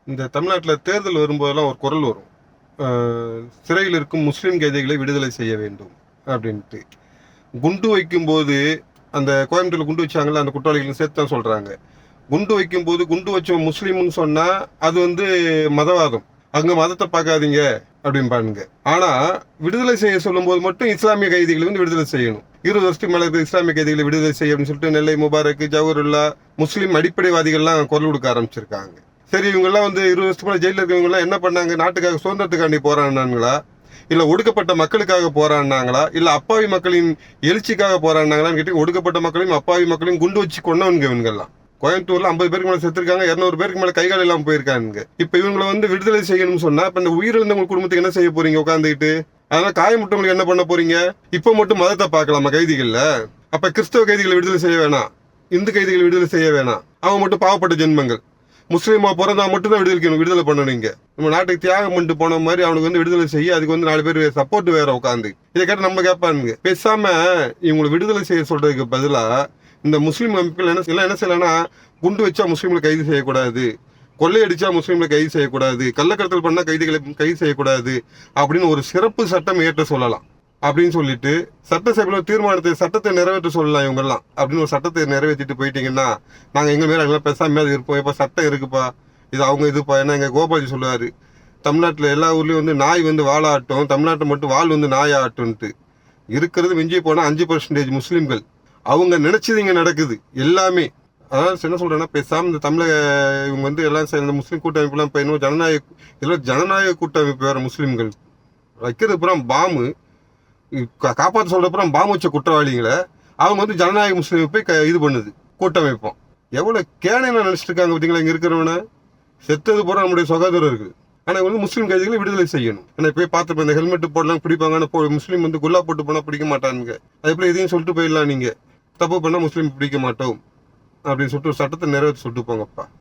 இந்த தமிழ்நாட்டில் தேர்தல் வரும்போதெல்லாம் ஒரு குரல் வரும். சிறையில் இருக்கும் முஸ்லீம் கைதிகளை விடுதலை செய்ய வேண்டும் அப்படின்ட்டு. குண்டு வைக்கும்போது அந்த கோயம்புத்தூர்ல குண்டு வச்சாங்கல்ல, அந்த குற்றவாளிகள் சேர்த்து தான் சொல்றாங்க. குண்டு வைக்கும்போது குண்டு வச்சவன் முஸ்லீம்னு சொன்னா அது மதவாதம். அங்க மதத்தை பார்க்காதீங்க அப்படின்பானுங்க. ஆனா விடுதலை செய்ய சொல்லும் போது மட்டும் இஸ்லாமிய கைதிகளை விடுதலை செய்யணும். 20 வருஷத்துக்கு மேல இருக்கிற இஸ்லாமிய கைதிகளை விடுதலை செய்ய அப்படின்னு சொல்லிட்டு நெல்லை முபாரக், ஜவஹர்லா, முஸ்லீம் அடிப்படைவாதிகள்லாம் குரல் கொடுக்க ஆரம்பிச்சிருக்காங்க. சரி, இவங்கெல்லாம் 20 வருஷத்துக்கு மேல ஜெயிலில் இருக்கிறவங்க எல்லாம் என்ன பண்ணாங்க? நாட்டுக்காக சுதந்திரத்துக்காண்டி போராடினாங்களா, இல்ல ஒடுக்கப்பட்ட மக்களுக்காக போராடினாங்களா, இல்ல அப்பாவி மக்களின் எழுச்சிக்காக போராடினாங்களான்னு கேட்டு, ஒடுக்கப்பட்ட மக்களையும் அப்பாவி மக்களையும் குண்டு வச்சு கொண்டவனுங்க இவங்கெல்லாம். கோயம்புத்தூர்ல 50 பேருக்கு மேல செத்துருக்காங்க, 200 பேருக்கு மேல கைகால் இல்லாம போயிருக்காங்க. இப்ப இவங்களை விடுதலை செய்யணும்னு சொன்னா இப்ப இந்த உயிரிழந்தவங்க குடும்பத்துக்கு என்ன செய்ய போறீங்க உட்காந்துக்கிட்டு? அதனால காயமுட்டவங்களுக்கு என்ன பண்ண போறீங்க? இப்ப மட்டும் மதத்தை பார்க்கலாமா கைதிகள்ல? அப்ப கிறிஸ்தவ கைதிகளை விடுதலை செய்ய வேணாம், இந்து கைதிகளை விடுதலை செய்ய வேணாம். அவங்க மட்டும் பாவப்பட்ட ஜென்மங்கள். முஸ்லீமா பிறந்தா மட்டும் தான் விடுதலை பண்ணணும். இங்க நம்ம நாட்டுக்கு தியாகம் பண்ணிட்டு போன மாதிரி அவனுக்கு விடுதலை செய்ய அதுக்கு 4 பேர் சப்போர்ட் வேற உட்காந்து இதை கேட்டு நம்ம கேட்பானுங்க. பேசாம இவங்களை விடுதலை செய்ய சொல்றதுக்கு பதிலா இந்த முஸ்லீம் அமைப்புகள் என்ன செய்யலாம்னா, குண்டு வச்சா முஸ்லீம்களை கைது செய்யக்கூடாது, கொள்ளையடிச்சா முஸ்லீம்களை கைது செய்யக்கூடாது, கள்ளக்கடத்தல் பண்ணா கைதிகளை கைது செய்யக்கூடாது அப்படின்னு ஒரு சிறப்பு சட்டம் இயற்ற சொல்லலாம். அப்படின்னு சொல்லிட்டு சட்டசபையில சட்டத்தை நிறைவேற்ற சொல்லலாம் இவங்கெல்லாம். அப்படின்னு ஒரு சட்டத்தை நிறைவேற்றிட்டு போயிட்டீங்கன்னா நாங்க எங்க மேல எல்லாம் பேசாம இருப்போம். இப்ப சட்டம் இருக்குப்பா, இது அவங்க இதுப்பா. ஏன்னா எங்க கோபாலஜி சொல்லுவாரு, தமிழ்நாட்டுல எல்லா ஊர்லயும் நாய் வாழாட்டும், தமிழ்நாட்டை மட்டும் வாள் நாய் ஆட்டும்ட்டு. இருக்கிறது மிஞ்சி போனா 5% முஸ்லீம்கள். அவங்க நினைச்சது இங்க நடக்குது எல்லாமே. அதாவது என்ன சொல்றேன்னா, பேசாம இந்த தமிழக இவங்க எல்லாம் சேர்ந்த முஸ்லீம் கூட்டமைப்பு எல்லாம் இன்னும் ஜனநாயக கூட்டமைப்பு வேற. முஸ்லீம்கள் வைக்கிறது புறம் பாம்பு காப்பாற்ற சொல்றப்புறம் பாம்பு வச்ச குற்றவாளிகளை அவங்க ஜனநாயக முஸ்லீம் போய் இது பண்ணுது கூட்டமைப்போம். எவ்வளவு கேனையா நினைச்சிட்டு இருக்காங்க பார்த்தீங்களா? இங்க இருக்கிறவன செத்தது போற நம்முடைய சுகாதாரம் இருக்குது. ஆனா முஸ்லீம் கைதிகளை விடுதலை செய்யணும். ஆனா போய் பார்த்து இந்த ஹெல்மெட் போடலாம் பிடிப்பாங்க. ஆனா முஸ்லீம் குல்லா போட்டு போனா பிடிக்க மாட்டானுங்க. அதே போல இதையும் சொல்லிட்டு போயிடலாம், நீங்க தப்பு பண்ணா முஸ்லீம் பிடிக்க மாட்டோம் அப்படின்னு சொல்லிட்டு ஒரு சட்டத்தை நிறைவேற்றி சொல்லிட்டு போங்கப்பா.